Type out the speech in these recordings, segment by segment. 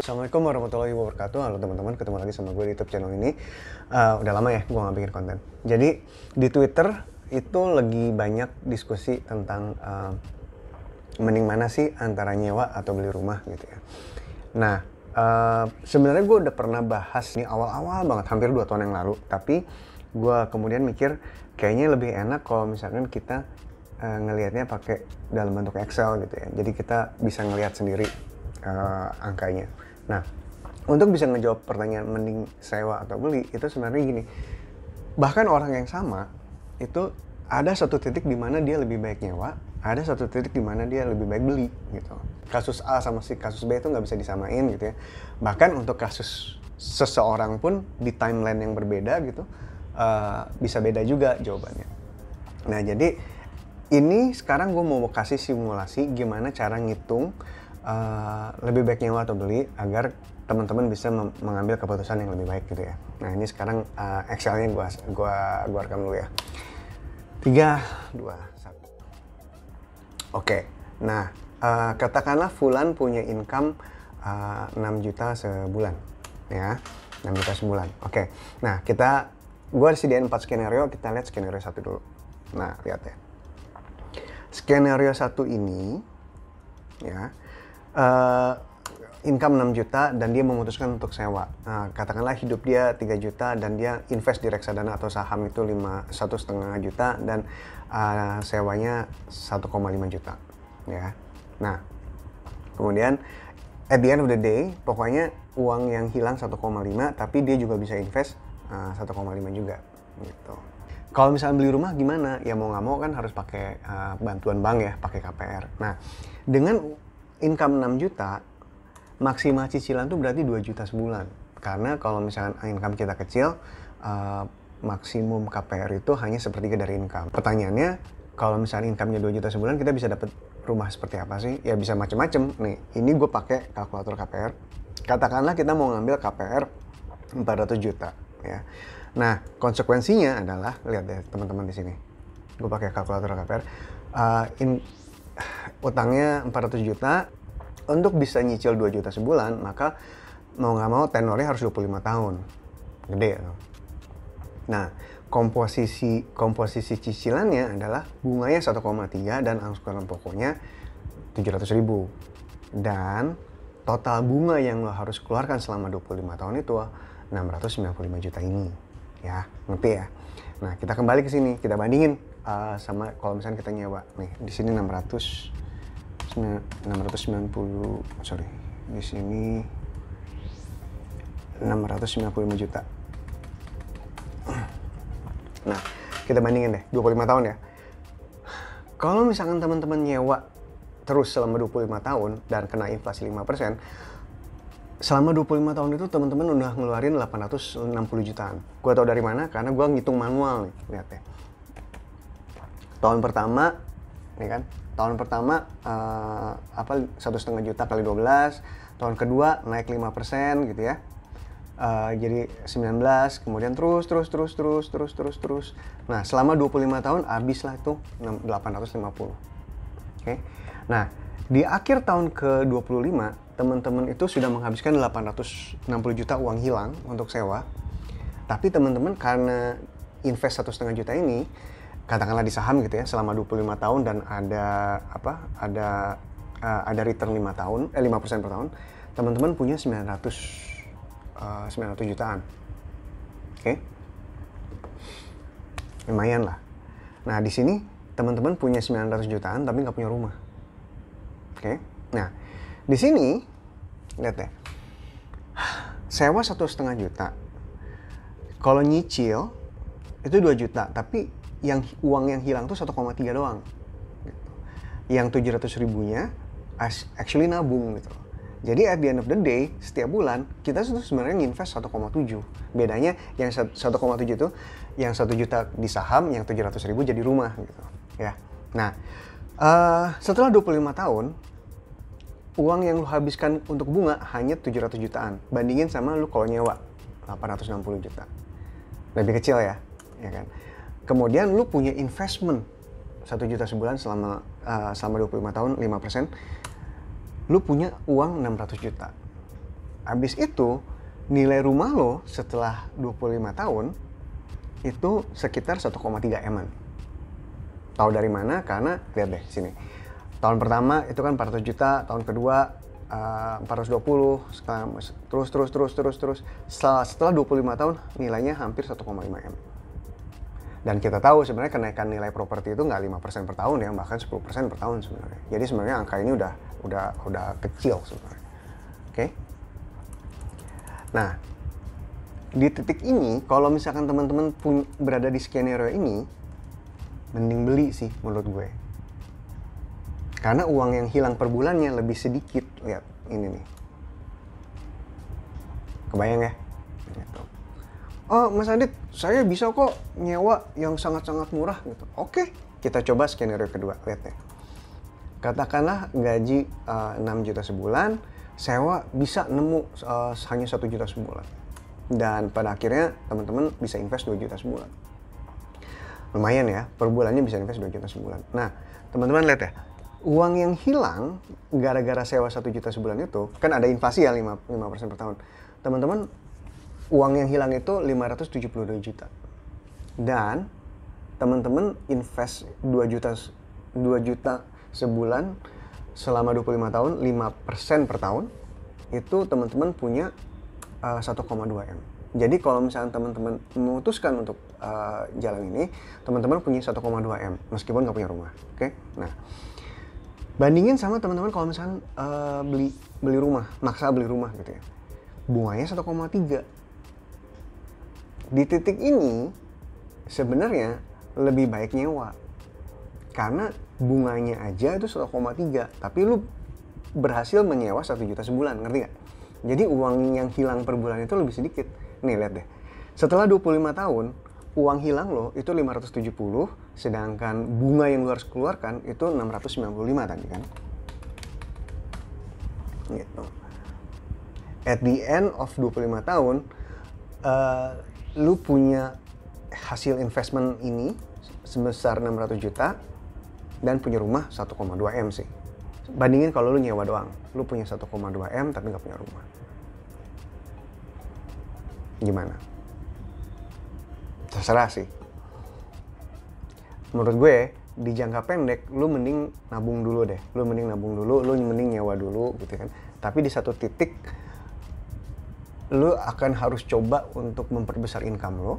Assalamualaikum warahmatullahi wabarakatuh. Halo teman-teman, ketemu lagi sama gue di YouTube channel ini. Udah lama ya gue gak bikin konten. Jadi di Twitter itu lagi banyak diskusi tentang mending mana sih antara nyewa atau beli rumah gitu ya. Nah, sebenarnya gue udah pernah bahas ini awal-awal banget, hampir 2 tahun yang lalu. Tapi gue kemudian mikir kayaknya lebih enak kalau misalkan kita ngelihatnya pakai dalam bentuk Excel gitu ya. Jadi kita bisa ngelihat sendiri angkanya. Nah, untuk bisa ngejawab pertanyaan mending sewa atau beli, itu sebenarnya gini. Bahkan orang yang sama, itu ada satu titik di mana dia lebih baik nyewa, ada satu titik di mana dia lebih baik beli gitu. Kasus A sama si kasus B itu nggak bisa disamain gitu ya. Bahkan untuk kasus seseorang pun di timeline yang berbeda gitu, bisa beda juga jawabannya. Nah, jadi ini sekarang gue mau kasih simulasi gimana cara ngitung lebih baik nyewa atau beli agar teman-teman bisa mengambil keputusan yang lebih baik gitu ya. Nah, ini sekarang Excel-nya gua rekam dulu ya. 3, 2, 1. Oke. Nah, katakanlah Fulan punya income 6 juta sebulan ya. 6 juta sebulan. Oke. Nah, gua sediain 4 skenario, kita lihat skenario 1 dulu. Nah, lihat ya. Skenario 1 ini ya, income 6 juta dan dia memutuskan untuk sewa. Nah, katakanlah hidup dia 3 juta dan dia invest di reksadana atau saham itu 1,5 juta dan sewanya 1,5 juta ya. Nah, kemudian at the end of the day pokoknya uang yang hilang 1,5 tapi dia juga bisa invest 1,5 juga gitu. Kalau misalnya beli rumah gimana? Ya mau nggak mau kan harus pakai bantuan bank ya, pakai KPR. Nah, dengan income 6 juta, maksimal cicilan tuh berarti 2 juta sebulan. Karena kalau misalkan income kita kecil, maksimum KPR itu hanya sepertiga dari income. Pertanyaannya, kalau misalnya income-nya 2 juta sebulan, kita bisa dapat rumah seperti apa sih? Ya bisa macam-macam. Nih, ini gue pakai kalkulator KPR. Katakanlah kita mau ngambil KPR 400 juta ya. Nah, konsekuensinya adalah, lihat deh teman-teman di sini. Gue pakai kalkulator KPR. Utangnya 400 juta, untuk bisa nyicil 2 juta sebulan, maka mau nggak mau tenornya harus 25 tahun. Gede loh. Nah, komposisi cicilannya adalah bunganya 1,3 dan angsuran pokoknya 700.000. Dan total bunga yang lo harus keluarkan selama 25 tahun itu 695 juta ini. Ya, ngerti ya? Nah, kita kembali ke sini, kita bandingin sama kalau misalnya kita nyewa. Nih, di sini 690, sorry, di sini 695 juta. Nah, kita bandingin deh, 25 tahun ya. Kalau misalkan teman-teman nyewa terus selama 25 tahun dan kena inflasi 5%, selama 25 tahun itu teman-teman udah ngeluarin 860 jutaan. Gua tau dari mana? Karena gua ngitung manual nih, lihat ya. Tahun pertama, nih kan, tahun pertama 1,5 juta kali 12, tahun kedua naik 5% gitu ya, jadi 19, kemudian terus. Nah, selama 25 tahun habislah itu 850. Oke. Nah, di akhir tahun ke-25 teman-teman itu sudah menghabiskan 860 juta uang hilang untuk sewa. Tapi teman-teman karena invest 1,5 juta ini, katakanlah di saham gitu ya, selama 25 tahun dan ada return 5% per tahun, teman-teman punya 900 jutaan. Oke. Lumayan lah. Nah, di sini teman-teman punya 900 jutaan tapi nggak punya rumah. Oke. Nah, di sini lihat ya. Sewa 1,5 juta. Kalau nyicil itu 2 juta, tapi uang yang hilang tuh 1,3 doang. Gitu. Yang 700 ribunya actually nabung gitu. Jadi at the end of the day, setiap bulan kita tuh sebenarnya nginvest 1,7. Bedanya yang 1,7 itu yang 1 juta di saham, yang 700 ribu jadi rumah gitu. Ya. Nah, setelah 25 tahun, uang yang lu habiskan untuk bunga hanya 700 jutaan. Bandingin sama lu kalau nyewa 860 juta. Lebih kecil ya kan? Kemudian lu punya investment 1 juta sebulan selama 25 tahun, 5%. Lu punya uang 600 juta. Habis itu nilai rumah lo setelah 25 tahun itu sekitar 1,3 M-an. Tahu dari mana? Karena lihat deh sini. Tahun pertama itu kan 400 juta, tahun kedua 420, terus. Setelah 25 tahun nilainya hampir 1,5 M. Dan kita tahu sebenarnya kenaikan nilai properti itu nggak 5% per tahun ya, bahkan 10% per tahun sebenarnya. Jadi sebenarnya angka ini udah kecil sebenarnya. Oke? Nah, di titik ini kalau misalkan teman-teman berada di skenario ini, mending beli sih menurut gue. Karena uang yang hilang per bulannya lebih sedikit. Lihat, ini nih. Kebayang ya? Gitu. Oh, Mas Adit, saya bisa kok nyewa yang sangat-sangat murah gitu. Oke, kita coba skenario kedua. Lihat deh. Katakanlah gaji 6 juta sebulan, sewa bisa nemu hanya 1 juta sebulan. Dan pada akhirnya teman-teman bisa invest 2 juta sebulan. Lumayan ya, per bulannya bisa invest 2 juta sebulan. Nah, teman-teman lihat ya. Uang yang hilang gara-gara sewa 1 juta sebulan itu, kan ada inflasi ya 5% per tahun. Teman-teman, uang yang hilang itu 572 juta. Dan teman-teman invest 2 juta sebulan selama 25 tahun, 5% per tahun, itu teman-teman punya 1,2 M. Jadi kalau misalnya teman-teman memutuskan untuk jalan ini, teman-teman punya 1,2 M, meskipun nggak punya rumah. Oke? Nah, bandingin sama teman-teman kalau misalnya beli rumah, maksa beli rumah gitu ya. Bunganya 1,3. Di titik ini sebenarnya lebih baik nyewa. Karena bunganya aja itu 1,3, tapi lu berhasil menyewa 1 juta sebulan, ngerti gak? Jadi uang yang hilang per bulan itu lebih sedikit. Nih lihat deh. Setelah 25 tahun, uang hilang lo itu 570, sedangkan bunga yang lu harus keluarkan itu 695 tadi kan. Gitu. At the end of 25 tahun, lu punya hasil investment ini sebesar 600 juta dan punya rumah 1,2 M sih. Bandingin kalau lu nyewa doang, lu punya 1,2 M tapi nggak punya rumah. Gimana? Terserah sih. Menurut gue, di jangka pendek, lu mending nabung dulu deh. Lu mending nyewa dulu gitu kan. Tapi di satu titik, lu akan harus coba untuk memperbesar income lo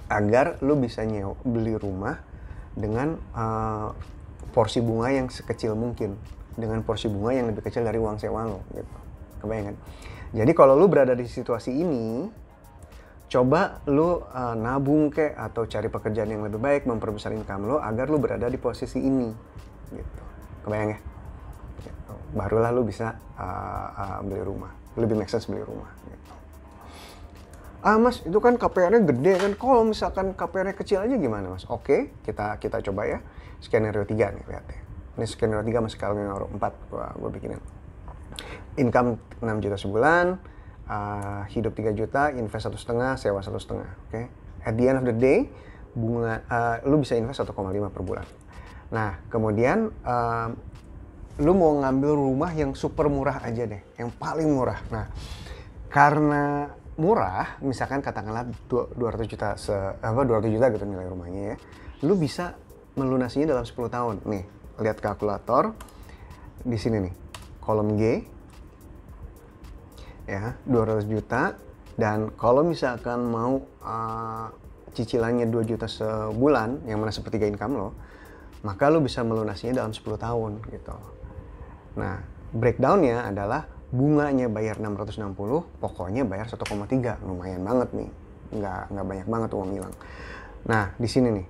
agar lu bisa beli rumah dengan porsi bunga yang sekecil mungkin, dengan porsi bunga yang lebih kecil dari uang sewa lo gitu. Kebayang kan? Jadi kalau lu berada di situasi ini, coba lu nabung kek atau cari pekerjaan yang lebih baik, memperbesar income lo agar lu berada di posisi ini gitu. Kebayang ya? Gitu. Barulah lu bisa beli rumah. Lebih make sense beli rumah gitu. Mas, itu kan KPR-nya gede kan. Kalau misalkan KPR-nya kecil aja gimana, Mas? Oke, kita coba ya. Skenario 3 nih, lihat deh. Ini skenario 3 masih skenario 4 gua bikinin. Income 6 juta sebulan, hidup 3 juta, invest 1,5, sewa 1,5, oke. At the end of the day, bunga lu bisa invest 1,5 per bulan. Nah, kemudian lu mau ngambil rumah yang super murah aja deh, yang paling murah. Nah, karena murah, misalkan katakanlah 200 juta 200 juta gitu nilai rumahnya ya. Lu bisa melunasinya dalam 10 tahun. Nih, lihat kalkulator di sini nih. Kolom G ya, 200 juta, dan kalau misalkan mau cicilannya 2 juta sebulan yang mana sepertiga income lo, maka lo bisa melunasinya dalam 10 tahun gitu. Nah, breakdownnya adalah bunganya bayar 660, pokoknya bayar 1,3, lumayan banget nih, nggak banyak banget uang hilang. Nah, di sini nih,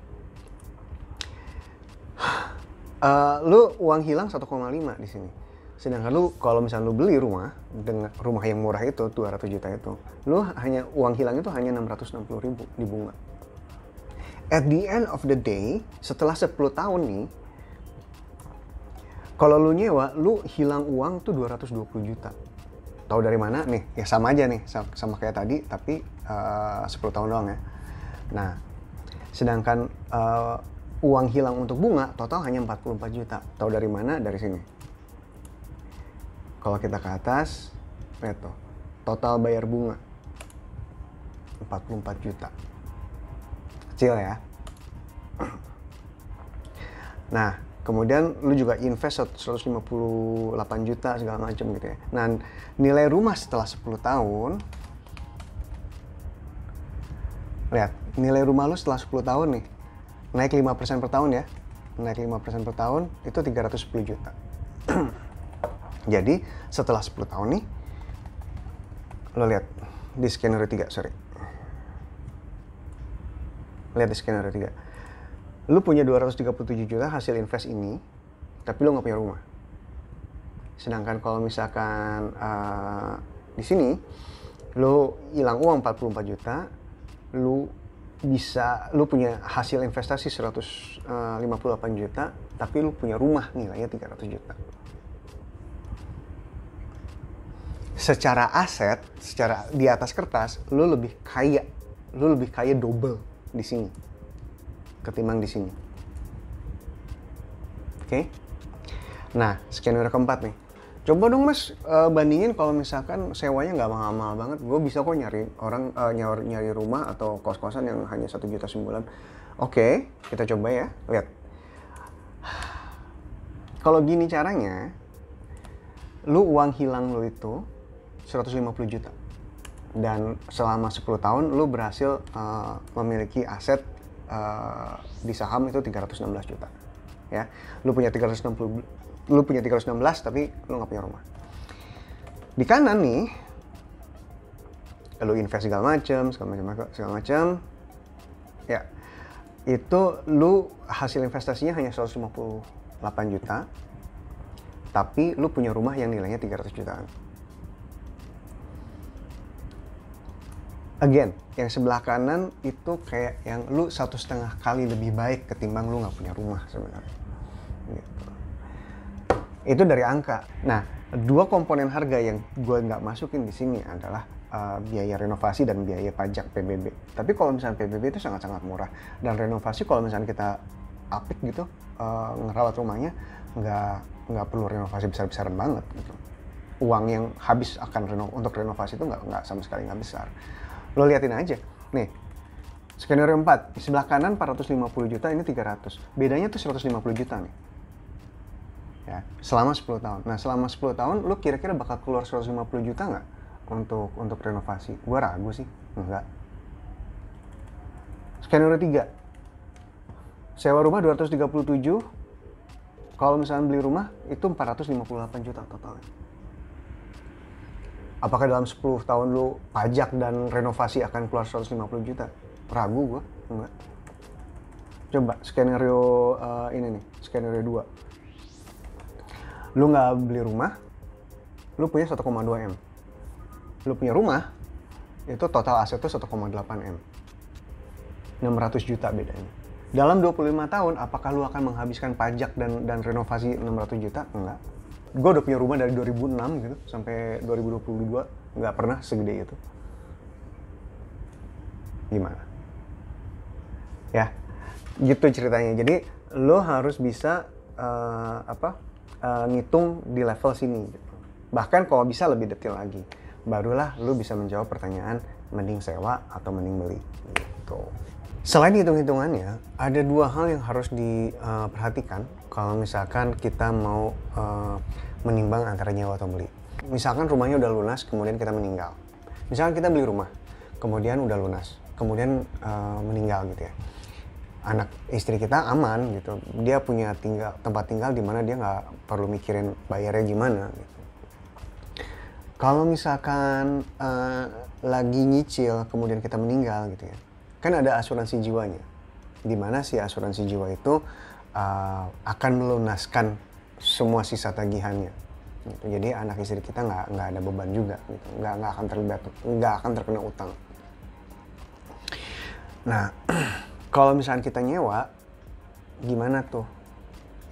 lu uang hilang 1,5 di sini. Sedangkan lu kalau misalnya lu beli rumah dengan rumah yang murah itu 200 juta itu, lu hanya uang hilang itu hanya 660.000 di bunga. At the end of the day, setelah 10 tahun nih, kalau lu nyewa, lu hilang uang tuh 220 juta. Tahu dari mana? Nih, ya sama aja nih, sama kayak tadi, tapi 10 tahun doang ya. Nah, sedangkan uang hilang untuk bunga total hanya 44 juta. Tahu dari mana? Dari sini. Kalau kita ke atas, lihat tuh, total bayar bunga 44 juta. Kecil ya. Nah, kemudian lu juga invest 158 juta segala macam gitu ya. Nah, nilai rumah setelah 10 tahun, lihat, nilai rumah lu setelah 10 tahun nih, naik 5% per tahun ya. Naik 5% per tahun, itu 310 juta. Jadi, setelah 10 tahun nih, lo lihat di skenario 3, sorry. Lihat di skenario 3. Lu punya 237 juta hasil invest ini, tapi lu nggak punya rumah. Sedangkan kalau misalkan di sini, lu hilang uang 44 juta, lu punya hasil investasi 158 juta, tapi lu punya rumah nilainya 300 juta. Secara aset, secara di atas kertas, lu lebih kaya double di sini ketimbang di sini. Oke? Nah, skenario keempat nih. Coba dong Mas, bandingin kalau misalkan sewanya nggak mahal-mahal banget, gue bisa kok nyari nyari rumah atau kos-kosan yang hanya 1 juta sebulan. Oke, kita coba ya, lihat. Kalau gini caranya, lu uang hilang lu itu 150 juta. Dan selama 10 tahun lu berhasil memiliki aset di saham itu 316 juta. Ya, lu punya 316 tapi lu nggak punya rumah. Di kanan nih, lu invest segala macam. Ya, itu lu hasil investasinya hanya 158 juta, tapi lu punya rumah yang nilainya 300 jutaan. Again, yang sebelah kanan itu kayak yang lu 1,5 kali lebih baik ketimbang lu nggak punya rumah sebenarnya. Gitu. Itu dari angka. Nah, 2 komponen harga yang gue nggak masukin di sini adalah biaya renovasi dan biaya pajak PBB. Tapi kalau misalnya PBB itu sangat-sangat murah, dan renovasi kalau misalnya kita apik gitu, ngerawat rumahnya nggak perlu renovasi besar-besaran banget gitu. Uang yang habis untuk renovasi itu nggak sama sekali nggak besar. Lo liatin aja, nih, skenario 4, di sebelah kanan 450 juta, ini 300. Bedanya tuh 150 juta nih. Ya, selama 10 tahun. Nah, selama 10 tahun, lo kira-kira bakal keluar 150 juta nggak untuk renovasi? Gue ragu sih, enggak. Skenario 3, sewa rumah 237, kalau misalnya beli rumah, itu 458 juta totalnya. Apakah dalam 10 tahun lu pajak dan renovasi akan keluar 150 juta? Ragu gue, enggak. Coba skenario ini nih, skenario 2. Lu nggak beli rumah, lu punya 1,2 M. Lu punya rumah, itu total aset tuh 1,8 M. 600 juta bedanya. Dalam 25 tahun, apakah lu akan menghabiskan pajak dan renovasi 600 juta? Enggak. Gue udah punya rumah dari 2006 gitu sampai 2022, nggak pernah segede itu. Gimana? Ya, gitu ceritanya. Jadi lo harus bisa ngitung di level sini. Gitu. Bahkan kalau bisa lebih detail lagi, barulah lo bisa menjawab pertanyaan mending sewa atau mending beli. Gitu. Selain hitung-hitungannya, ada 2 hal yang harus diperhatikan kalau misalkan kita mau menimbang antara nyewa atau beli. Misalkan rumahnya udah lunas, kemudian kita meninggal. Misalkan kita beli rumah, kemudian udah lunas, kemudian meninggal gitu ya. Anak istri kita aman gitu, dia punya tempat tinggal di mana dia nggak perlu mikirin bayarnya gimana gitu. Kalau misalkan lagi nyicil, kemudian kita meninggal gitu ya, kan ada asuransi jiwanya, di mana si asuransi jiwa itu akan melunaskan semua sisa tagihannya. Gitu. Jadi anak istri kita nggak ada beban juga, gitu. nggak akan terkena utang. Nah, kalau misalnya kita nyewa, gimana tuh?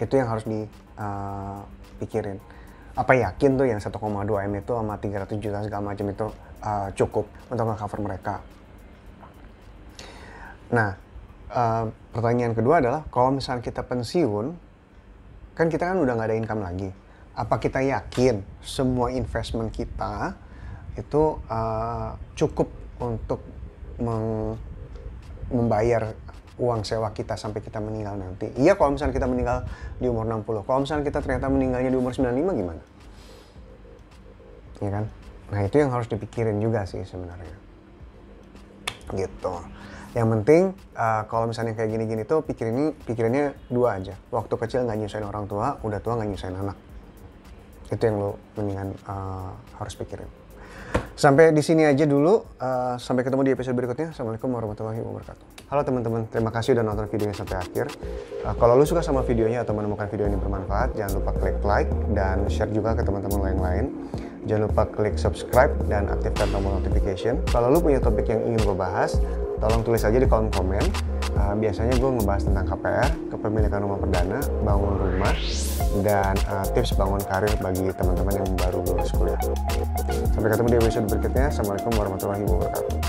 Itu yang harus dipikirin. Apa yakin tuh yang 1,2 M itu sama 300 juta segala macam itu cukup untuk nge-cover mereka? Nah, pertanyaan kedua adalah, kalau misalnya kita pensiun, kan kita udah nggak ada income lagi. Apa kita yakin semua investment kita itu cukup untuk membayar uang sewa kita sampai kita meninggal nanti. Iya, kalau misalnya kita meninggal di umur 60. Kalau misalnya kita ternyata meninggalnya di umur 95 gimana? Ya kan? Nah, itu yang harus dipikirin juga sih sebenarnya. Gitu. Yang penting kalau misalnya kayak gini-gini tuh pikirannya dua aja. Waktu kecil nggak nyusahin orang tua, udah tua nggak nyusahin anak. Itu yang lo mendingan harus pikirin. Sampai di sini aja dulu. Sampai ketemu di episode berikutnya. Assalamualaikum warahmatullahi wabarakatuh. Halo teman-teman, terima kasih udah nonton videonya sampai akhir. Kalau lu suka sama videonya atau menemukan video ini bermanfaat, jangan lupa klik like dan share juga ke teman-teman lain. Jangan lupa klik subscribe dan aktifkan tombol notification. Kalau lu punya topik yang ingin gue bahas, tolong tulis aja di kolom komen. Biasanya gue ngebahas tentang KPR, kepemilikan rumah perdana, bangun rumah, dan tips bangun karir bagi teman-teman yang baru lulus kuliah. Sampai ketemu di episode berikutnya. Assalamualaikum warahmatullahi wabarakatuh.